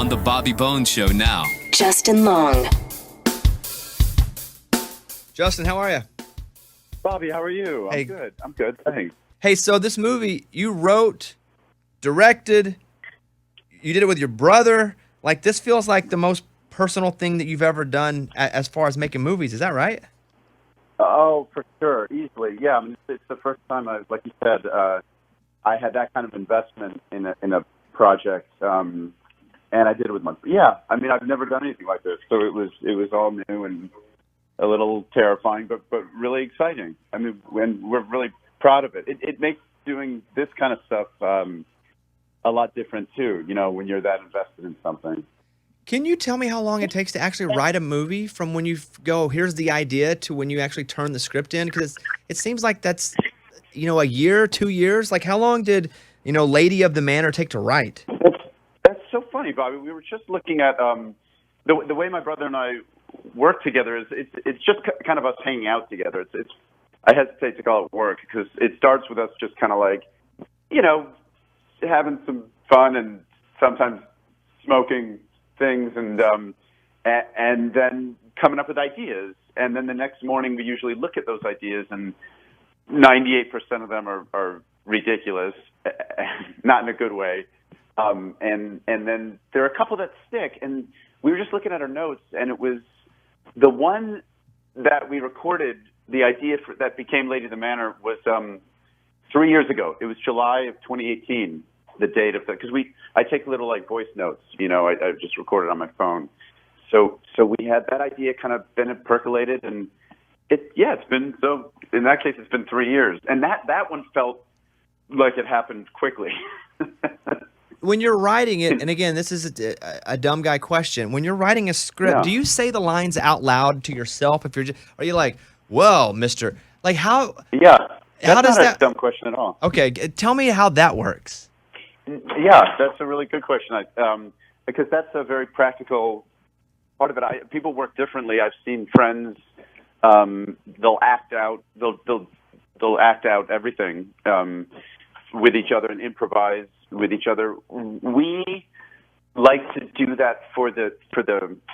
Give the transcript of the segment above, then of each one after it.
on The Bobby Bones Show now. Justin Long. Justin, how are you? Bobby, how are you? Hey. I'm good. I'm good. Thanks. Hey, so this movie, you wrote, directed, you did it with your brother. Like, this feels like the most personal thing that you've ever done as far as making movies. Is that right? Oh, for sure. Easily. Yeah. I mean, it's the first time like you said, I had that kind of investment in a project. And I did it with yeah. I mean, I've never done anything like this. So it was all new and a little terrifying, but really exciting. I mean, and we're really proud of it. It makes doing this kind of stuff a lot different too, when you're that invested in something. Can you tell me how long it takes to actually write a movie from when you go, here's the idea, to when you actually turn the script in? Because it seems like that's, a year, 2 years. Like, how long did, Lady of the Manor take to write? That's so funny, Bobby. We were just looking at the way my brother and I work together is it's just kind of us hanging out together. It's I hesitate to call it work because it starts with us just kind of like, having some fun and sometimes smoking things and then coming up with ideas. And then the next morning we usually look at those ideas and 98% of them are ridiculous, not in a good way. And then there are a couple that stick. And we were just looking at our notes, and it was the one that we recorded. The idea that became Lady of the Manor was 3 years ago. It was July of 2018, the date of because I take little like voice notes. I just recorded on my phone. So we had that idea kind of been percolated, and it's been so. In that case, it's been 3 years, and that one felt like it happened quickly. When you're writing it, and again, this is a dumb guy question. When you're writing a script, do you say the lines out loud to yourself? Are you like, "Well, Mister," like how? Yeah, how does not that? A dumb question at all. Okay, tell me how that works. Yeah, that's a really good question. Because that's a very practical part of it. People work differently. I've seen friends; they'll act out. They'll act out everything with each other and improvise with each other. We like to do that for the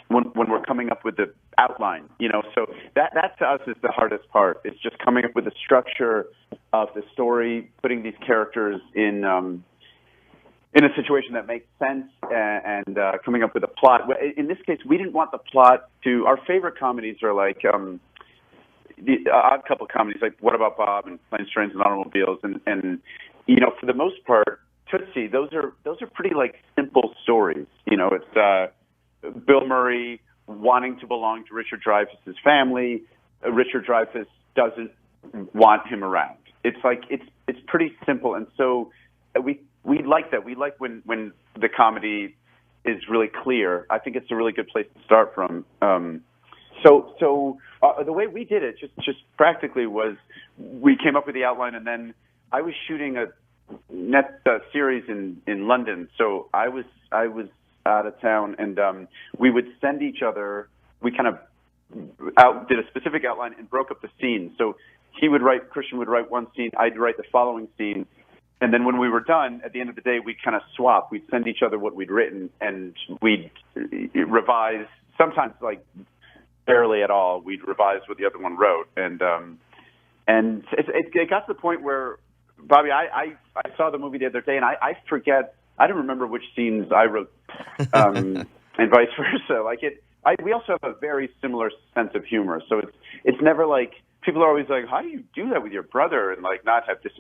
when we're coming up with the outline. So that to us is the hardest part. It's just coming up with the structure of the story, putting these characters in a situation that makes sense, and coming up with a plot. In this case, we didn't want the plot to. Our favorite comedies are like the Odd Couple comedies, like What About Bob and Planes, Trains, and Automobiles, and for the most part, Tootsie. Those are pretty like simple stories. It's Bill Murray wanting to belong to Richard Dreyfuss's family. Richard Dreyfuss doesn't want him around. It's like it's pretty simple, and so we like that. We like when the comedy is really clear. I think it's a really good place to start from. So the way we did it, just practically, was we came up with the outline, and then I was shooting a net series in London, so I was out of town, and we would send each other. We kind of did a specific outline and broke up the scenes. So Christian would write one scene, I'd write the following scene. And then when we were done, at the end of the day, we'd kind of swap. We'd send each other what we'd written, and we'd revise. Sometimes, like, barely at all, we'd revise what the other one wrote. And it got to the point where, Bobby, I saw the movie the other day, and I forget. I don't remember which scenes I wrote, and vice versa. We also have a very similar sense of humor. So it's never like, people are always like, how do you do that with your brother and like not have this,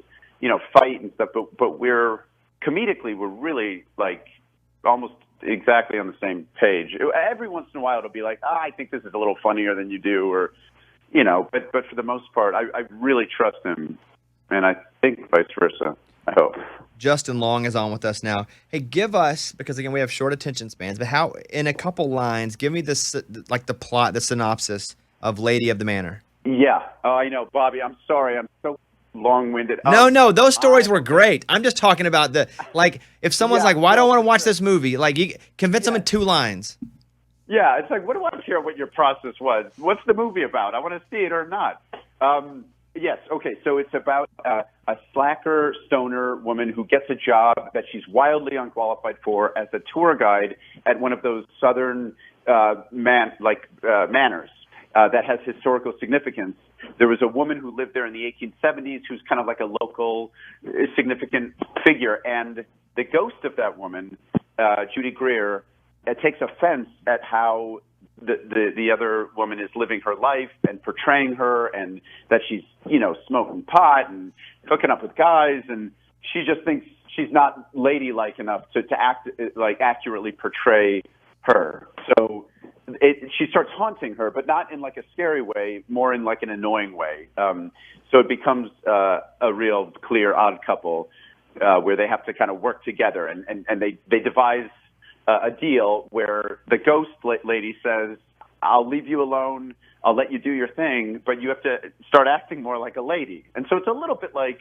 fight and stuff. But we're really like almost exactly on the same page. Every once in a while it'll be like, I think this is a little funnier than you do, or, but for the most part, I really trust him. And I think vice versa, I hope. Justin Long is on with us now. Hey, give us, because again, we have short attention spans, but how, in a couple lines, give me this, like the plot, the synopsis of Lady of the Manor. Yeah. I know, Bobby, I'm sorry. I'm so long-winded. No, those stories were great. I'm just talking about if someone's like, why do I want to watch this movie? Like, you convince them in 2 lines. Yeah, it's like, what do I care what your process was? What's the movie about? I want to see it or not. Yes. Okay. So it's about a slacker stoner woman who gets a job that she's wildly unqualified for as a tour guide at one of those southern manors that has historical significance. There was a woman who lived there in the 1870s who's kind of like a local significant figure, and the ghost of that woman, Judy Greer, takes offense at how the other woman is living her life and portraying her, and that she's, smoking pot and hooking up with guys, and she just thinks she's not ladylike enough to accurately portray her. So she starts haunting her, but not in like a scary way, more in like an annoying way. So it becomes a real clear odd couple where they have to kind of work together, and they devise a deal where the ghost lady says, I'll leave you alone, I'll let you do your thing, but you have to start acting more like a lady. And so it's a little bit like,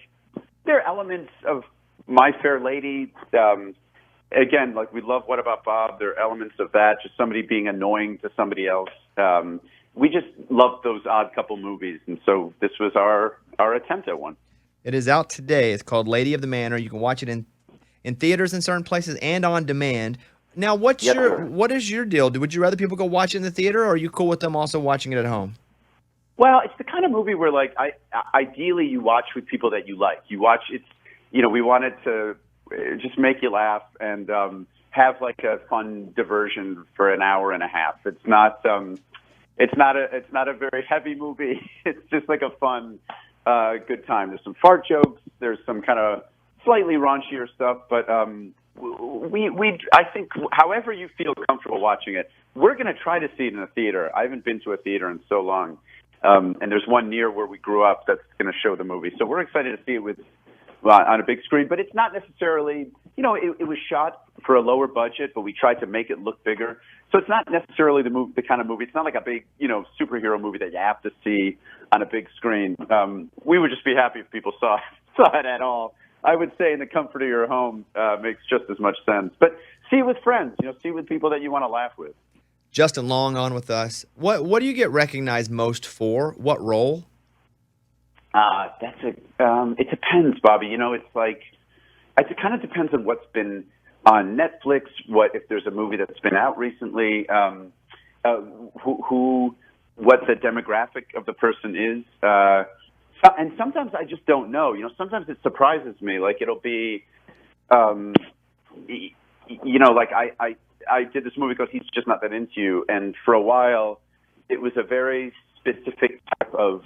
there are elements of My Fair Lady. Again, like we love What About Bob? There are elements of that, just somebody being annoying to somebody else. We just love those odd couple movies, and so this was our attempt at one. It is out today. It's called Lady of the Manor. You can watch it in theaters in certain places and on demand. Now, what is your deal? Would you rather people go watch it in the theater, or are you cool with them also watching it at home? Well, it's the kind of movie where, like, ideally you watch with people that you like. You watch it's, we wanted to just make you laugh and have like a fun diversion for an hour and a half. It's not a very heavy movie. It's just like a fun, good time. There's some fart jokes. There's some kind of slightly raunchier stuff, but I think however you feel comfortable watching it, we're going to try to see it in a theater. I haven't been to a theater in so long, and there's one near where we grew up that's going to show the movie. So we're excited to see it on a big screen. But it's not necessarily, it was shot for a lower budget, but we tried to make it look bigger. So it's not necessarily the kind of movie. It's not like a big, superhero movie that you have to see on a big screen. We would just be happy if people saw it at all. I would say in the comfort of your home makes just as much sense. But see it with friends, see it with people that you want to laugh with. Justin Long on with us. What do you get recognized most for? What role? It depends, Bobby. It's like, it kind of depends on what's been on Netflix, if there's a movie that's been out recently, what the demographic of the person is. And sometimes I just don't know. Sometimes it surprises me. Like it'll be, like I did this movie called He's Just Not That Into You, and for a while it was a very specific type of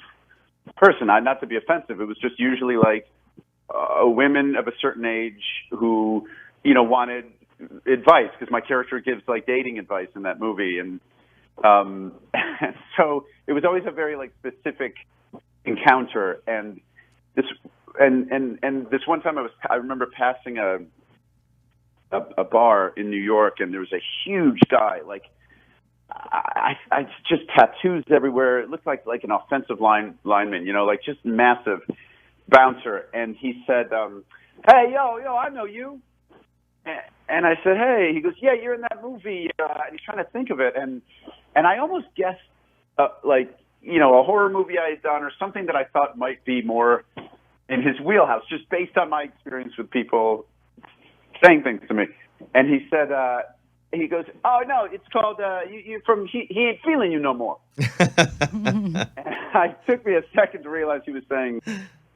person. Not to be offensive, it was just usually like women of a certain age who, wanted advice, because my character gives like dating advice in that movie, and so it was always a very like specific encounter. And this one time I remember passing a bar in New York, and there was a huge guy, like I just tattoos everywhere. It looked like an offensive lineman, like just massive bouncer. And he said, "Hey, yo, I know you." And I said, "Hey." He goes, "Yeah, you're in that movie." And he's trying to think of it, and I almost guessed a horror movie I had done or something that I thought might be more in his wheelhouse, just based on my experience with people saying things to me. And he said, he goes, "Oh no, it's called you from He Ain't Feeling You No More." And it took me a second to realize he was saying,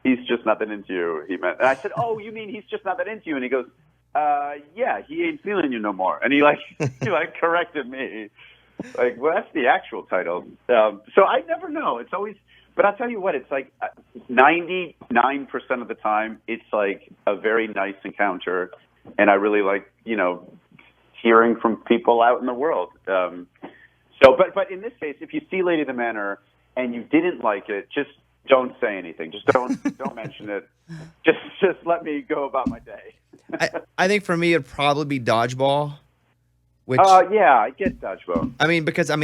"He's just not that into you." He meant, and I said, "Oh, you mean He's Just Not That Into You?" And he goes, "Yeah, he ain't feeling you no more." And he corrected me. Like, well, that's the actual title. So I never know. It's always, but I'll tell you what, it's like 99% of the time, it's like a very nice encounter. And I really like, hearing from people out in the world. But in this case, if you see Lady of the Manor and you didn't like it, just don't say anything. Just don't mention it. Just let me go about my day. I think for me, it'd probably be Dodgeball. Which, yeah, I get Dodgeball.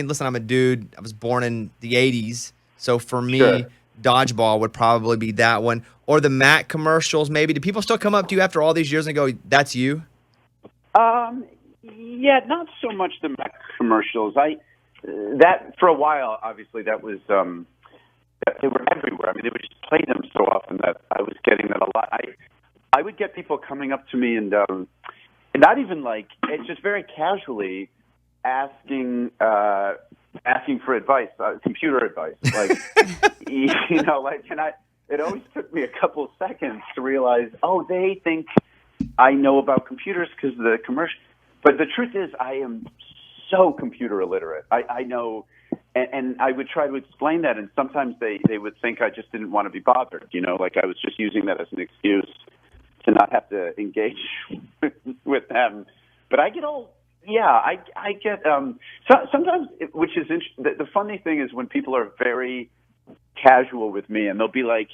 Listen, I'm a dude. I was born in the 80s. So for me, Sure. Dodgeball would probably be that one. Or the Mac commercials, maybe. Do people still come up to you after all these years and go, "That's you"? Yeah, not so much the Mac commercials. That for a while, obviously, that was they were everywhere. I mean, they would just play them so often that I was getting that a lot. I would get people coming up to me and not even like, it's just very casually asking for advice, computer advice. Like, you know, like, it always took me a couple of seconds to realize, oh, they think I know about computers because of the commercial. But the truth is, I am so computer illiterate. I know, and I would try to explain that, and sometimes they would think I just didn't want to be bothered, you know, like I was just using that as an excuse to not have to engage with them. But I get all, I get, sometimes, which is the funny thing is when people are very casual with me and they'll be like,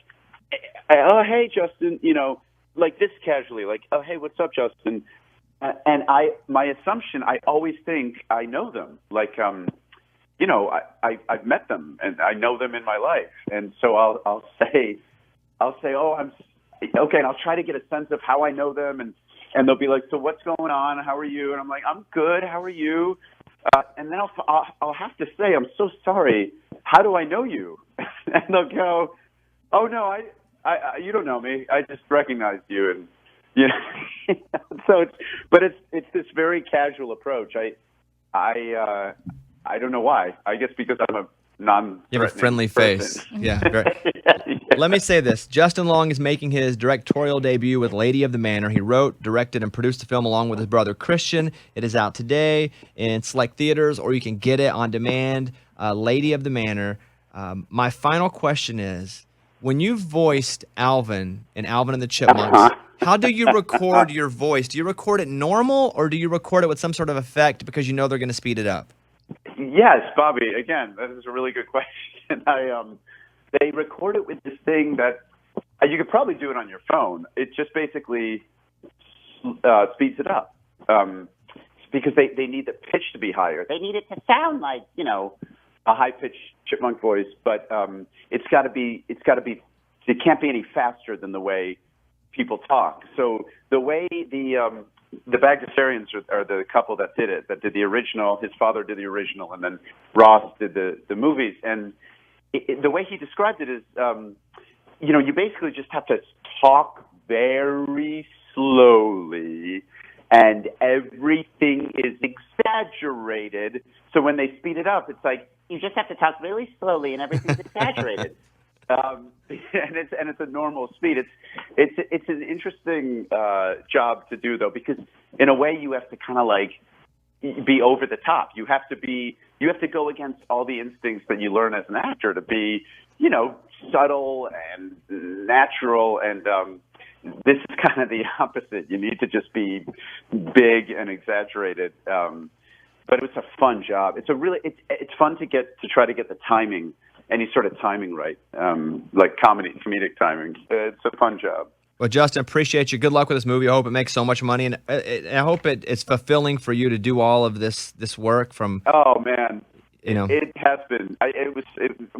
oh, hey, Justin, you know, like this casually, like, oh, hey, what's up, Justin? And my assumption, I always think I know them. Like, you know, I've met them and I know them in my life. And so I'll say, oh, I'm okay. And I'll try to get a sense of how I know them. And they'll be like, so what's going on? How are you? And I'm like, I'm good. How are you? And then I'll have to say, I'm so sorry. How do I know you? And they'll go, oh no, I you don't know me. I just recognized you. And, you know, so it's this very casual approach. I don't know why. I guess because I'm a you have a friendly face. Yeah. Very. Let me say this. Justin Long is making his directorial debut with Lady of the Manor. He wrote, directed, and produced the film along with his brother Christian. It is out today in select theaters, or you can get it on demand. Lady of the Manor. My final question is, when you voiced Alvin in Alvin and the Chipmunks, how do you record your voice? Do you record it normal, or do you record it with some sort of effect because you know they're going to speed it up? Yes, Bobby. Again, that is a really good question. They record it with this thing that you could probably do it on your phone. It just basically speeds it up because they need the pitch to be higher. They need it to sound like, you know, a high-pitched chipmunk voice, but it's got to be. It can't be any faster than the way people talk. So the way the Bagdasarians are the couple that did it, that did the original. His father did the original, and then Ross did the movies. And the way he described it is, you know, you basically just have to talk very slowly, and everything is exaggerated. So when they speed it up, it's like you just have to talk really slowly, and everything's exaggerated. And it's a normal speed. It's an interesting job to do though, because in a way you have to kind of like be over the top. You have to go against all the instincts that you learn as an actor to be, you know, subtle and natural. And this is kind of the opposite. You need to just be big and exaggerated. But it's a fun job. It's fun to try to get the timing. Any sort of timing right, like comedic timing. It's a fun job. Well, Justin, appreciate you. Good luck with this movie. I hope it makes so much money, and I hope it's fulfilling for you to do all of this work. From oh man, you know, it has been.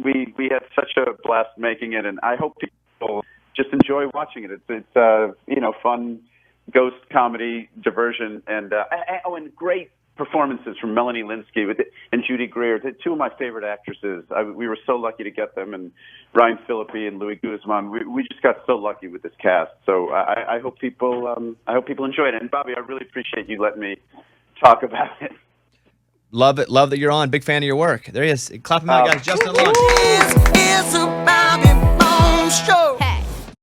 We had such a blast making it, and I hope people just enjoy watching it. It's you know, fun ghost comedy diversion, and great performances from Melanie Linsky and Judy Greer, two of my favorite actresses. We were so lucky to get them, and Ryan Phillippe and Louis Guzman. We just got so lucky with this cast. So I hope people enjoyed it. And Bobby, I really appreciate you letting me talk about it. Love it. Love that you're on. Big fan of your work. There he is. Clap him out, guys. Justin Long.